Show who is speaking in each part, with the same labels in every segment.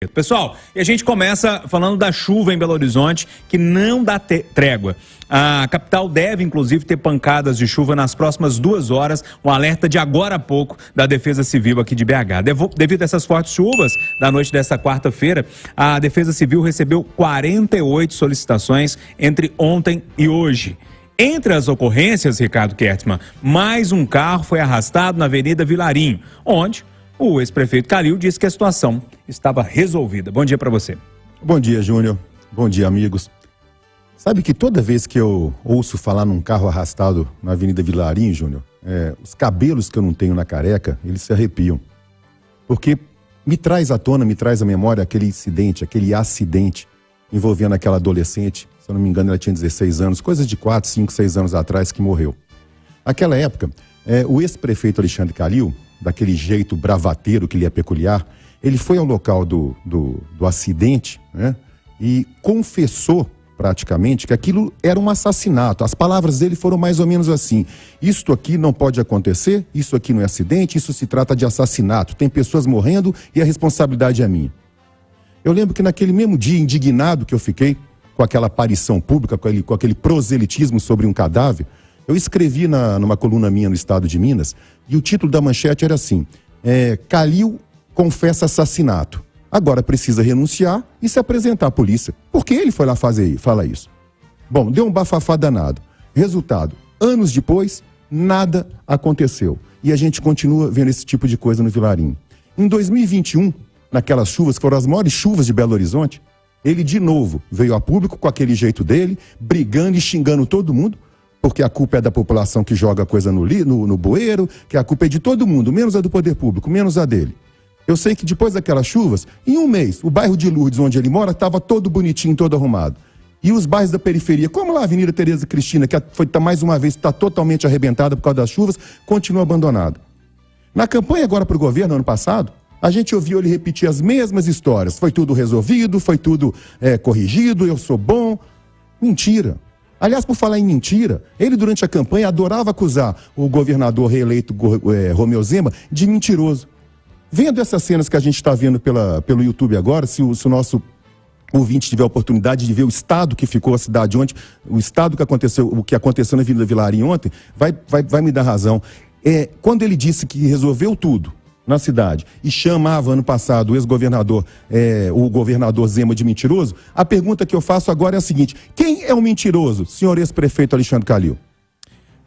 Speaker 1: Pessoal, e a gente começa falando da chuva em Belo Horizonte, que não dá trégua. A capital deve, inclusive, ter pancadas de chuva nas próximas 2 horas, um alerta de agora a pouco da Defesa Civil aqui de BH. Devido a essas fortes chuvas da noite desta quarta-feira, a Defesa Civil recebeu 48 solicitações entre ontem e hoje. Entre as ocorrências, Ricardo Kertzmann, mais um carro foi arrastado na Avenida Vilarinho, onde o ex-prefeito Calil disse que a situação estava resolvida. Bom dia para você.
Speaker 2: Bom dia, Júnior. Bom dia, amigos. Sabe que toda vez que eu ouço falar num carro arrastado na Avenida Vilarinho, Júnior, os cabelos que eu não tenho na careca, eles se arrepiam. Porque me traz à tona, me traz à memória aquele acidente envolvendo aquela adolescente, se eu não me engano ela tinha 16 anos, coisas de 4, 5, 6 anos atrás que morreu. Naquela época, o ex-prefeito Alexandre Calil, daquele jeito bravateiro que lhe é peculiar, ele foi ao local do acidente, né, e confessou praticamente que aquilo era um assassinato. As palavras dele foram mais ou menos assim: isto aqui não pode acontecer, isso aqui não é acidente, isso se trata de assassinato, tem pessoas morrendo e a responsabilidade é minha. Eu lembro que naquele mesmo dia, indignado que eu fiquei com aquela aparição pública, com aquele proselitismo sobre um cadáver, eu escrevi numa coluna minha no Estado de Minas, e o título da manchete era assim: Calil confessa assassinato. Agora precisa renunciar e se apresentar à polícia. Por que ele foi lá falar isso? Bom, deu um bafafá danado. Resultado, anos depois, nada aconteceu. E a gente continua vendo esse tipo de coisa no Vilarinho. Em 2021, naquelas chuvas, que foram as maiores chuvas de Belo Horizonte, ele de novo veio a público com aquele jeito dele, brigando e xingando todo mundo, porque a culpa é da população que joga coisa no bueiro, que a culpa é de todo mundo, menos a do poder público, menos a dele. Eu sei que depois daquelas chuvas, em um mês, o bairro de Lourdes, onde ele mora, estava todo bonitinho, todo arrumado. E os bairros da periferia, como lá a Avenida Tereza Cristina, que mais uma vez está totalmente arrebentada por causa das chuvas, continua abandonada. Na campanha agora para o governo, ano passado, a gente ouviu ele repetir as mesmas histórias. Foi tudo resolvido, foi tudo corrigido, eu sou bom. Mentira. Aliás, por falar em mentira, ele durante a campanha adorava acusar o governador reeleito Romeu Zema de mentiroso. Vendo essas cenas que a gente está vendo pelo YouTube agora, se o nosso ouvinte tiver a oportunidade de ver o estado que ficou a cidade ontem, o que aconteceu na Avenida Vilarinho ontem, vai me dar razão. Quando ele disse que resolveu tudo na cidade e chamava ano passado o ex-governador, o governador Zema de mentiroso, a pergunta que eu faço agora é a seguinte: quem é o mentiroso, senhor ex-prefeito Alexandre Calil?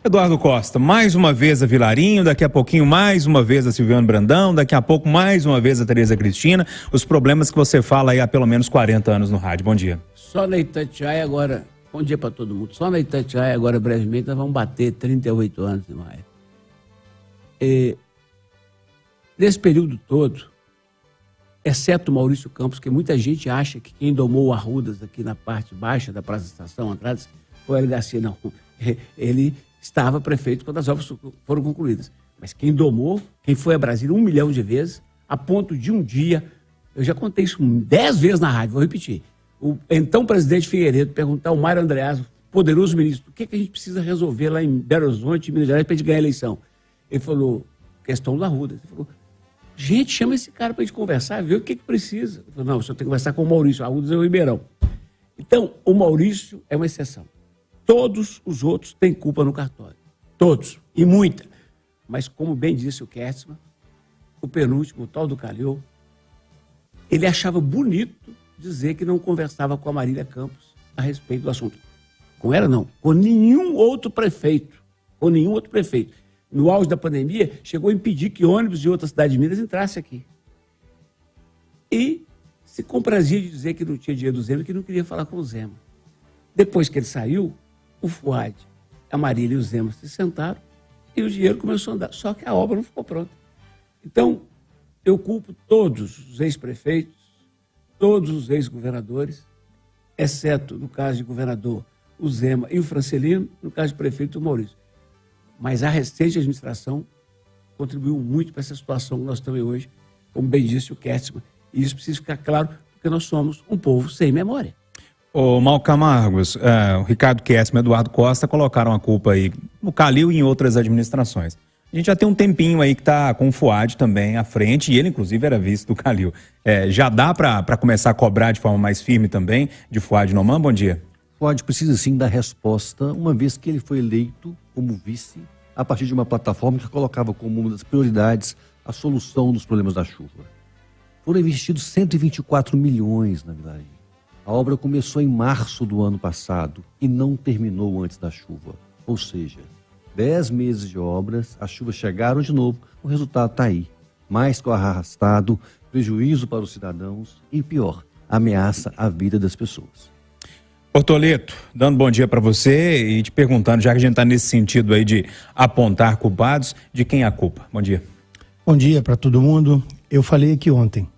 Speaker 1: Eduardo Costa, mais uma vez a Vilarinho, daqui a pouquinho mais uma vez a Silviane Brandão, daqui a pouco mais uma vez a Tereza Cristina, os problemas que você fala aí há pelo menos 40 anos no rádio. Bom dia.
Speaker 3: Só na Itatiaia agora, bom dia para todo mundo, só na Itatiaia agora brevemente nós vamos bater 38 anos de maio. Nesse período todo, exceto Maurício Campos, que muita gente acha que quem domou o Arrudas aqui na parte baixa da Praça da Estação, atrás, foi o Hélio Garcia, não. Ele estava prefeito quando as obras foram concluídas. Mas quem domou, quem foi a Brasília 1 milhão de vezes, a ponto de um dia, eu já contei isso 10 vezes na rádio, vou repetir, o então presidente Figueiredo perguntar ao Mário Andreasa, poderoso ministro, o que a gente precisa resolver lá em Belo Horizonte, Minas Gerais, para a gente ganhar a eleição? Ele falou, questão do Arrudas. Ele falou, gente, chama esse cara para a gente conversar, ver o que precisa. Ele falou, não, só tem que conversar com o Maurício, Arrudas é o Ribeirão. Então, o Maurício é uma exceção. Todos os outros têm culpa no cartório. Todos. E muita. Mas, como bem disse o Kertzmann, o penúltimo, o tal do Calil, ele achava bonito dizer que não conversava com a Marília Campos a respeito do assunto. Com ela, não. Com nenhum outro prefeito. Com nenhum outro prefeito. No auge da pandemia, chegou a impedir que ônibus de outra cidade de Minas entrasse aqui. E se comprazia de dizer que não tinha dinheiro do Zema, que não queria falar com o Zema. Depois que ele saiu, o Fuad, a Marília e o Zema se sentaram e o dinheiro começou a andar. Só que a obra não ficou pronta. Então, eu culpo todos os ex-prefeitos, todos os ex-governadores, exceto, no caso de governador, o Zema e o Francelino, no caso de prefeito, o Maurício. Mas a recente administração contribuiu muito para essa situação que nós estamos hoje, como bem disse o Kertzmann. E isso precisa ficar claro, porque nós somos um povo sem memória.
Speaker 1: Ô, Mal Camargos, o Ricardo Kertzmann e o Eduardo Costa colocaram a culpa aí no Calil e em outras administrações. A gente já tem um tempinho aí que está com o Fuad também à frente, e ele, inclusive, era vice do Calil. Já dá para começar a cobrar de forma mais firme também de Fuad Noman? Bom dia.
Speaker 4: Fuad precisa sim dar resposta, uma vez que ele foi eleito como vice a partir de uma plataforma que colocava como uma das prioridades a solução dos problemas da chuva. Foram investidos 124 milhões na Vilarinho. A obra começou em março do ano passado e não terminou antes da chuva. Ou seja, 10 meses de obras, as chuvas chegaram de novo, o resultado está aí. Mais que o arrastado, prejuízo para os cidadãos e, pior, ameaça a vida das pessoas.
Speaker 1: Bortoleto, dando bom dia para você e te perguntando, já que a gente está nesse sentido aí de apontar culpados, de quem é a culpa? Bom dia.
Speaker 5: Bom dia para todo mundo. Eu falei aqui ontem,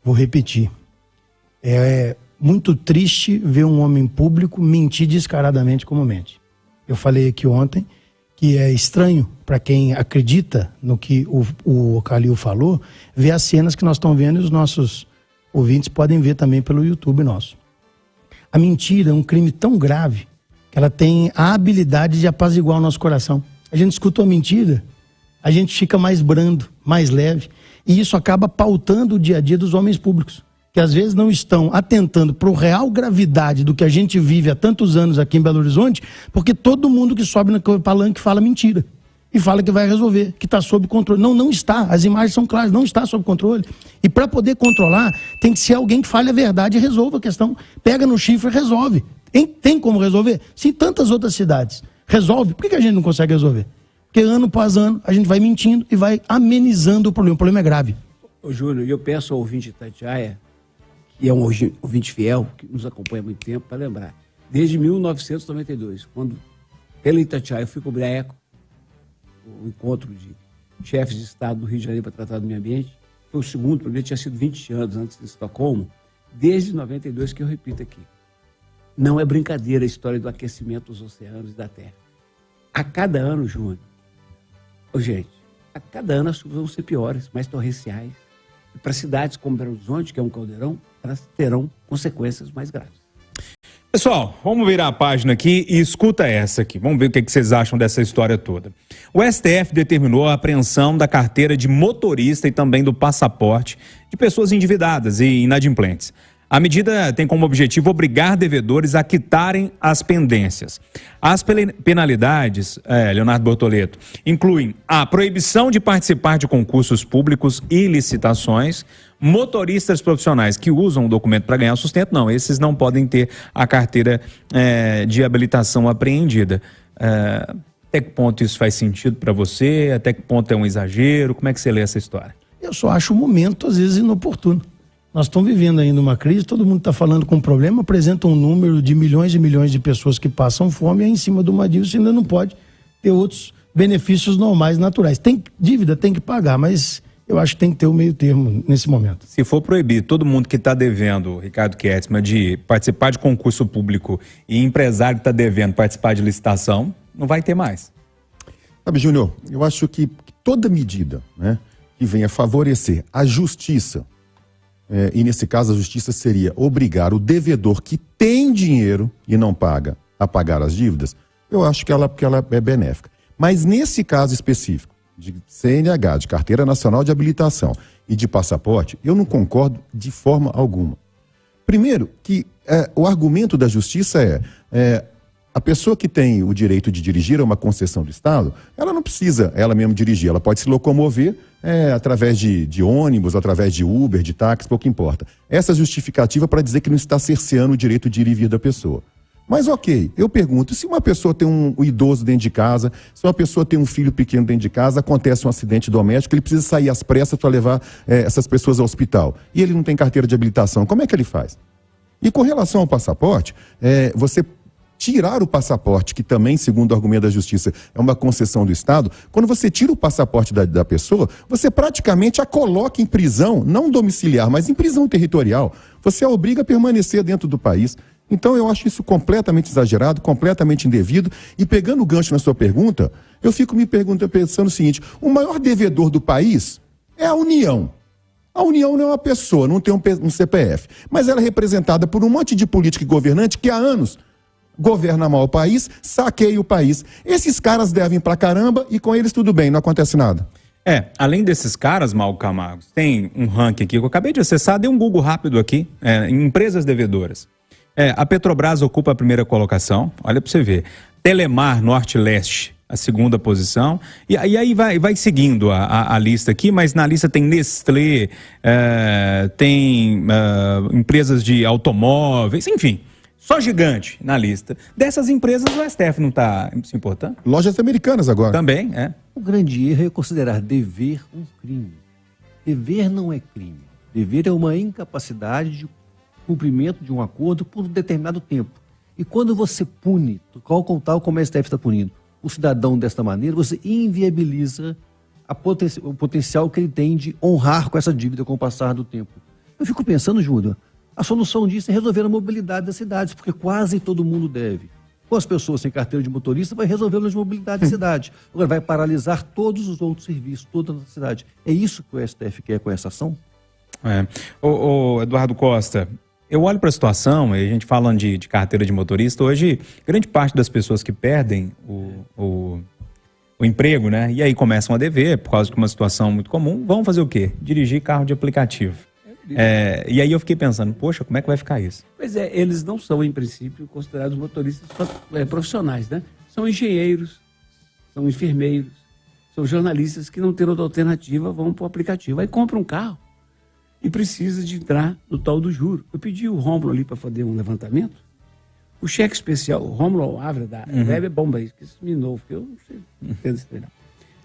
Speaker 5: vou repetir. É muito triste ver um homem público mentir descaradamente como mente. Eu falei aqui ontem que é estranho para quem acredita no que o Calil falou, ver as cenas que nós estamos vendo e os nossos ouvintes podem ver também pelo YouTube nosso. A mentira é um crime tão grave que ela tem a habilidade de apaziguar o nosso coração. A gente escuta uma mentira, a gente fica mais brando, mais leve, e isso acaba pautando o dia a dia dos homens públicos, que às vezes não estão atentando para a real gravidade do que a gente vive há tantos anos aqui em Belo Horizonte, porque todo mundo que sobe no palanque fala mentira. E fala que vai resolver, que está sob controle. Não, não está. As imagens são claras, não está sob controle. E para poder controlar, tem que ser alguém que fale a verdade e resolva a questão. Pega no chifre e resolve. Tem como resolver? Se em tantas outras cidades resolve, por que a gente não consegue resolver? Porque ano após ano a gente vai mentindo e vai amenizando o problema. O problema é grave.
Speaker 3: Ô Júnior, eu peço ao ouvinte de Itatiaia, que é um ouvinte fiel, que nos acompanha há muito tempo, para lembrar. Desde 1992, quando pela Itatiaia eu fui cobrir a ECO, o encontro de chefes de Estado do Rio de Janeiro para tratar do meio ambiente, foi o segundo, o primeiro tinha sido 20 anos antes de Estocolmo, desde 92 que eu repito aqui. Não é brincadeira a história do aquecimento dos oceanos e da Terra. A cada ano, Júnior, gente, a cada ano as chuvas vão ser piores, mais torrenciais. E para cidades como Belo Horizonte, que é um caldeirão, elas terão consequências mais graves.
Speaker 1: Pessoal, vamos virar a página aqui e escuta essa aqui. Vamos ver o que vocês acham dessa história toda. O STF determinou a apreensão da carteira de motorista e também do passaporte de pessoas endividadas e inadimplentes. A medida tem como objetivo obrigar devedores a quitarem as pendências. As penalidades, Leonardo Bortoleto, incluem a proibição de participar de concursos públicos e licitações. Motoristas profissionais que usam o documento para ganhar sustento, não, esses não podem ter a carteira de habilitação apreendida. Até que ponto isso faz sentido para você? Até que ponto é um exagero? Como é que você lê essa história?
Speaker 5: Eu só acho o momento, às vezes, inoportuno. Nós estamos vivendo ainda uma crise, todo mundo está falando com problema, apresenta um número de milhões e milhões de pessoas que passam fome, e aí em cima de uma dívida você ainda não pode ter outros benefícios normais, naturais. Tem dívida, tem que pagar, mas eu acho que tem que ter o meio termo nesse momento.
Speaker 1: Se for proibir todo mundo que está devendo, Ricardo Kietzmann, de participar de concurso público e empresário que está devendo participar de licitação, não vai ter mais.
Speaker 2: Sabe, Júnior, eu acho que toda medida, né, que venha favorecer a justiça, e nesse caso a justiça seria obrigar o devedor que tem dinheiro e não paga a pagar as dívidas, eu acho que ela é benéfica. Mas nesse caso específico, de CNH, de Carteira Nacional de Habilitação e de passaporte, eu não concordo de forma alguma. Primeiro, que o argumento da justiça a pessoa que tem o direito de dirigir a uma concessão do Estado, ela não precisa ela mesma dirigir, ela pode se locomover através de ônibus, através de Uber, de táxi, pouco importa. Essa justificativa para dizer que não está cerceando o direito de ir e vir da pessoa. Mas ok, eu pergunto, se uma pessoa tem um idoso dentro de casa, se uma pessoa tem um filho pequeno dentro de casa, acontece um acidente doméstico, ele precisa sair às pressas para levar essas pessoas ao hospital, e ele não tem carteira de habilitação, como é que ele faz? E com relação ao passaporte, você tirar o passaporte, que também, segundo o argumento da justiça, é uma concessão do Estado, quando você tira o passaporte da pessoa, você praticamente a coloca em prisão, não domiciliar, mas em prisão territorial. Você a obriga a permanecer dentro do país. Então eu acho isso completamente exagerado, completamente indevido. E pegando o gancho na sua pergunta, eu fico pensando o seguinte, o maior devedor do país é a União. A União não é uma pessoa, não tem um CPF, mas ela é representada por um monte de político e governante que há anos governa mal o país, saqueia o país. Esses caras devem pra caramba e com eles tudo bem, não acontece nada.
Speaker 1: Além desses caras, Mauro Camargo, tem um ranking aqui que eu acabei de acessar, dei um Google rápido aqui, em empresas devedoras. A Petrobras ocupa a primeira colocação, olha para você ver. Telemar Norte-Leste, a segunda posição. E aí vai seguindo a lista aqui, mas na lista tem Nestlé, tem empresas de automóveis, enfim. Só gigante na lista. Dessas empresas, o STF não está se importando?
Speaker 2: Lojas americanas agora.
Speaker 1: Também,
Speaker 4: O grande erro é considerar dever um crime. Dever não é crime. Dever é uma incapacidade de cumprimento de um acordo por um determinado tempo. E quando você pune, tal como a STF está punindo, o cidadão desta maneira, você inviabiliza o potencial que ele tem de honrar com essa dívida com o passar do tempo. Eu fico pensando, Júlio, a solução disso é resolver a mobilidade das cidades, porque quase todo mundo deve. Com as pessoas sem carteira de motorista, vai resolver a mobilidade da cidade. Agora vai paralisar todos os outros serviços, toda a cidade. É isso que o STF quer com essa ação?
Speaker 1: Eduardo Costa, eu olho para a situação, e a gente falando de carteira de motorista, hoje grande parte das pessoas que perdem o emprego, né? E aí começam a dever, por causa de uma situação muito comum, vão fazer o quê? Dirigir carro de aplicativo. E aí eu fiquei pensando, poxa, como é que vai ficar isso?
Speaker 3: Pois é, eles não são, em princípio, considerados motoristas profissionais, né? São engenheiros, são enfermeiros, são jornalistas que não têm outra alternativa, vão para o aplicativo. Aí compra um carro e precisa de entrar no tal do juro. Eu pedi o Rômulo ali para fazer um levantamento. O cheque especial, o Rômulo Ávila da Web é bomba isso, que isso me novo, porque eu não sei, não entendo esse treinão.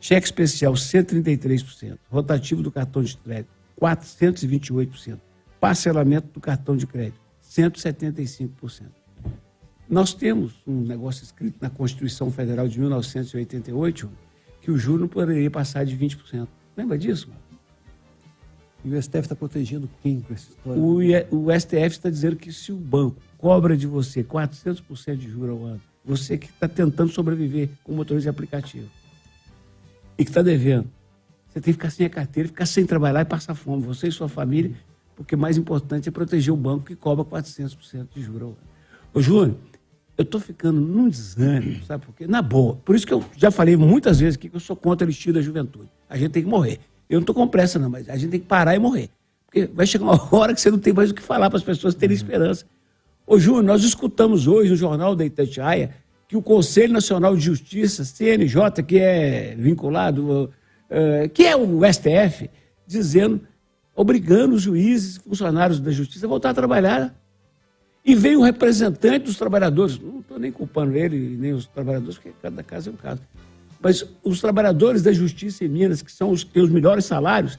Speaker 3: Cheque especial, 133%. Rotativo do cartão de crédito, 428%. Parcelamento do cartão de crédito, 175%. Nós temos um negócio escrito na Constituição Federal de 1988 que o juro não poderia passar de 20%. Lembra disso, mano?
Speaker 4: E o STF está protegendo quem com essa história?
Speaker 3: O STF está dizendo que se o banco cobra de você 400% de juros ao ano, você que está tentando sobreviver com motorista de aplicativo e que está devendo, você tem que ficar sem a carteira, ficar sem trabalhar e passar fome, você e sua família, porque o mais importante é proteger o banco que cobra 400% de juros ao ano. Ô, Júnior, eu estou ficando num desânimo, sabe por quê? Na boa. Por isso que eu já falei muitas vezes aqui que eu sou contra o estilo da juventude. A gente tem que morrer. Eu não estou com pressa, não, mas a gente tem que parar e morrer. Porque vai chegar uma hora que você não tem mais o que falar para as pessoas terem esperança. Ô, Júnior, nós escutamos hoje no jornal da Itatiaia que o Conselho Nacional de Justiça, CNJ, que é vinculado, que é o STF, dizendo, obrigando os juízes e funcionários da Justiça a voltar a trabalhar. E veio um representante dos trabalhadores, não estou nem culpando ele, nem os trabalhadores, porque cada caso é um caso. Mas os trabalhadores da Justiça em Minas, que são os que têm os melhores salários,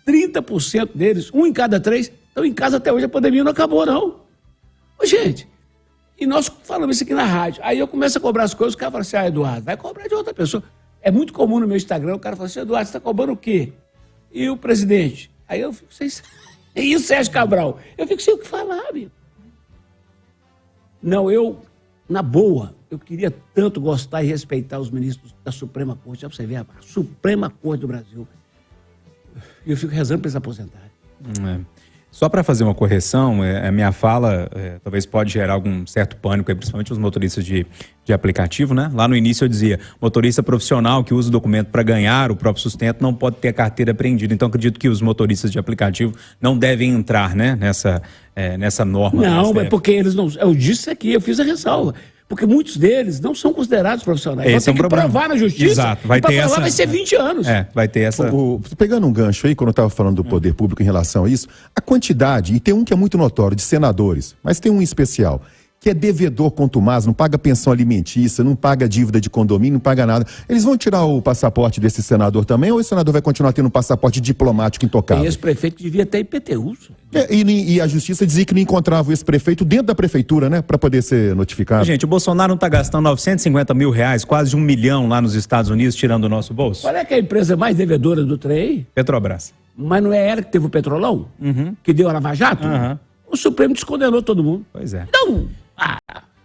Speaker 3: 30% deles, 1 em cada 3, estão em casa até hoje, a pandemia não acabou, não. Ô, gente, e nós falamos isso aqui na rádio. Aí eu começo a cobrar as coisas, o cara fala assim, Eduardo, vai cobrar de outra pessoa. É muito comum no meu Instagram, o cara fala assim, Eduardo, você está cobrando o quê? E o presidente? Aí eu fico sem... E o Sérgio Cabral? Eu fico sem o que falar, amigo. Não, na boa, eu queria tanto gostar e respeitar os ministros da Suprema Corte. Já pra você ver, a Suprema Corte do Brasil. E eu fico rezando para eles aposentarem.
Speaker 1: Só para fazer uma correção, a minha fala talvez pode gerar algum certo pânico, principalmente os motoristas de aplicativo, né? Lá no início eu dizia, motorista profissional que usa o documento para ganhar o próprio sustento não pode ter a carteira apreendida. Então acredito que os motoristas de aplicativo não devem entrar, né, nessa norma.
Speaker 3: Não, mas porque eles não... Eu disse aqui, eu fiz a ressalva. Porque muitos deles não são considerados profissionais.
Speaker 1: Esse
Speaker 3: tem que provar na justiça.
Speaker 1: Exato. Vai ter
Speaker 3: provar vai ser 20 anos.
Speaker 1: Vai ter essa...
Speaker 2: Pegando um gancho aí, quando eu estava falando do poder público em relação a isso, a quantidade, e tem um que é muito notório, de senadores, mas tem um em especial, que é devedor contumaz, não paga pensão alimentícia, não paga dívida de condomínio, não paga nada. Eles vão tirar o passaporte desse senador também, ou esse senador vai continuar tendo um passaporte diplomático intocável?
Speaker 3: Tem esse prefeito que devia ter IPTU.
Speaker 2: E a justiça dizia que não encontrava esse prefeito dentro da prefeitura, né, para poder ser notificado.
Speaker 1: Gente, o Bolsonaro não está gastando 950 mil reais, quase R$1 milhão lá nos Estados Unidos, tirando do nosso bolso?
Speaker 3: Qual é que é a empresa mais devedora do trem aí?
Speaker 1: Petrobras.
Speaker 3: Mas não é ela que teve o Petrolão? Que deu a Lava Jato? O Supremo descondenou todo mundo.
Speaker 1: Pois é.
Speaker 3: Então,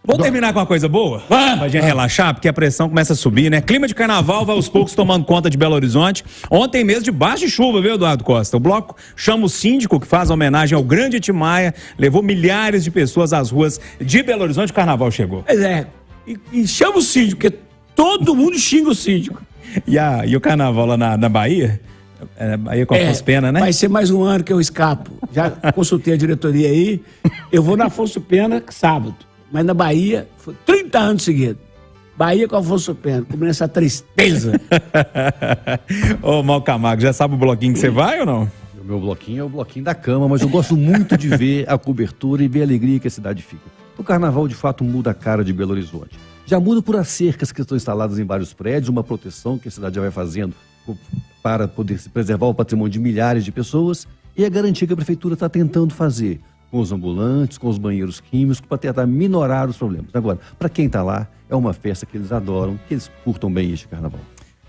Speaker 1: Vamos terminar com uma coisa boa? Pra gente relaxar, porque a pressão começa a subir, né? Clima de carnaval vai aos poucos tomando conta de Belo Horizonte. Ontem mesmo de baixa chuva, viu, Eduardo Costa? O bloco Chama o Síndico, que faz homenagem ao grande Tim Maia, levou milhares de pessoas às ruas de Belo Horizonte. O carnaval chegou.
Speaker 3: Pois é. E chama o síndico, porque todo mundo xinga o síndico.
Speaker 1: E o carnaval lá na Bahia? Bahia com Afonso Pena, né?
Speaker 3: Vai ser mais um ano que eu escapo. Já consultei a diretoria aí. Eu vou na Afonso Pena sábado. Mas na Bahia, foi 30 anos seguidos. Bahia com Afonso Pena, cobrindo essa tristeza.
Speaker 1: Ô, Mal Camargo, já sabe o bloquinho que você vai ou não?
Speaker 4: O meu bloquinho é o bloquinho da cama, mas eu gosto muito de ver a cobertura e ver a alegria que a cidade fica. O carnaval, de fato, muda a cara de Belo Horizonte. Já muda por as cercas que estão instaladas em vários prédios, uma proteção que a cidade já vai fazendo para poder se preservar o patrimônio de milhares de pessoas e a garantia que a prefeitura está tentando fazer com os ambulantes, com os banheiros químicos, para tentar minorar os problemas. Agora, para quem está lá, é uma festa que eles adoram, que eles curtam bem este carnaval.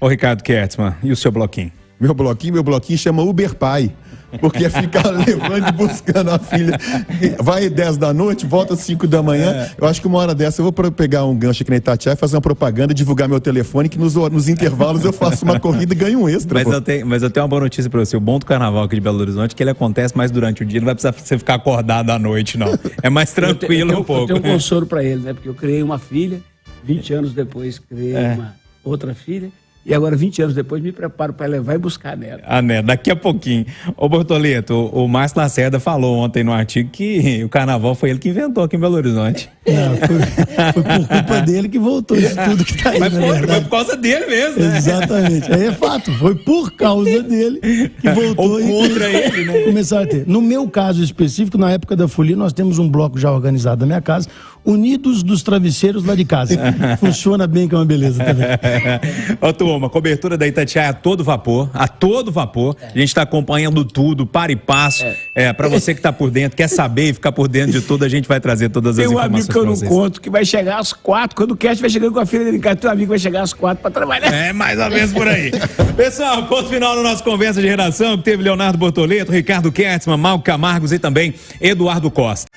Speaker 1: Ô, Ricardo Kertzmann, e o seu bloquinho?
Speaker 2: Meu bloquinho chama Uber Pai. Porque é ficar levando e buscando a filha. Vai 10 da noite, volta às 5 da manhã. Eu acho que uma hora dessa eu vou pegar um gancho aqui na Itatiaia, fazer uma propaganda, divulgar meu telefone, que nos intervalos eu faço uma corrida e ganho um extra.
Speaker 1: Mas eu tenho uma boa notícia pra você. O bom do carnaval aqui de Belo Horizonte é que ele acontece mais durante o dia. Não vai precisar você ficar acordado à noite, não. É mais tranquilo um pouco.
Speaker 3: Eu tenho um consolo pra ele, né? Porque eu criei uma filha, 20 anos depois criei uma outra filha. E agora, 20 anos depois, me preparo para levar e buscar a neta.
Speaker 1: A neta, daqui a pouquinho. Ô, Bortoleto, o Márcio Lacerda falou ontem no artigo que o carnaval foi ele que inventou aqui em Belo Horizonte.
Speaker 5: Não, foi por culpa dele que voltou isso tudo que tá aí,
Speaker 1: Mas foi por causa dele mesmo, né?
Speaker 5: Exatamente. Aí é fato, foi por causa dele que voltou.
Speaker 1: Ou contra ele, né?
Speaker 5: Começaram a ter. No meu caso específico, na época da folia, nós temos um bloco já organizado na minha casa, Unidos dos Travesseiros lá de casa. Funciona bem, que é uma beleza também.
Speaker 1: Ô, turma, cobertura da Itatiaia a todo vapor, a todo vapor. A gente está acompanhando tudo, para e passo. Para você que está por dentro, quer saber e ficar por dentro de tudo, a gente vai trazer todas as informações.
Speaker 3: Tem um amigo que eu não conto, que vai chegar às 4, quando o Cast vai chegando com a filha dele em casa, teu amigo vai chegar às 4 para trabalhar.
Speaker 1: É, mais ou menos por aí. Pessoal, ponto final na nossa conversa de redação, que teve Leonardo Bortoleto, Ricardo Kertzmann, Malco Camargos e também Eduardo Costa.